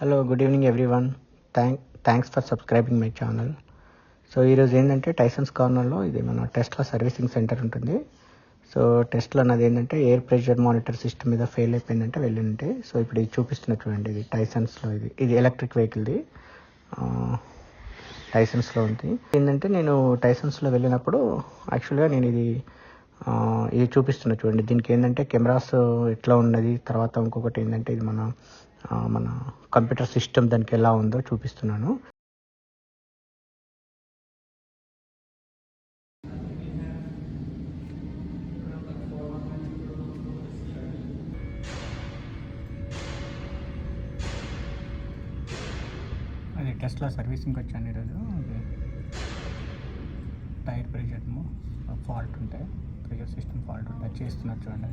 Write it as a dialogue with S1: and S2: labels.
S1: Hello good evening everyone. Thanks for subscribing my channel. So ఈరోజు ఏంటంటే టైసన్స్ కార్నర్లో ఇది మన టెస్లా సర్వీసింగ్ సెంటర్ ఉంటుంది. సో టెస్లా అన్నది ఏంటంటే ఎయిర్ ప్రెషర్ మానిటర్ సిస్టమ్ మీద ఫెయిల్ అయిపోయిందంటే వెళ్ళింటే, సో ఇప్పుడు ఇది చూపిస్తున్న చూడండి, ఇది టైసన్స్లో ఇది ఎలక్ట్రిక్ వెహికల్ది, టైసన్స్లో ఉంది. ఏంటంటే నేను టైసన్స్లో వెళ్ళినప్పుడు యాక్చువల్గా నేను ఇది చూపిస్తున్నా చూడండి. దీనికి ఏంటంటే కెమెరాస్ ఎట్లా ఉన్నది, తర్వాత ఇంకొకటి ఏంటంటే ఇది మన కంప్యూటర్ సిస్టమ్ దానికి ఎలా ఉందో చూపిస్తున్నాను. అది టెస్లా సర్వీసింగ్కి వచ్చాను ఈరోజు. టైర్ ప్రెషర్ ఫాల్ట్ ఉంటే, ప్రెషర్ సిస్టమ్ ఫాల్ట్ ఉంటే చేస్తున్నారు చూడండి.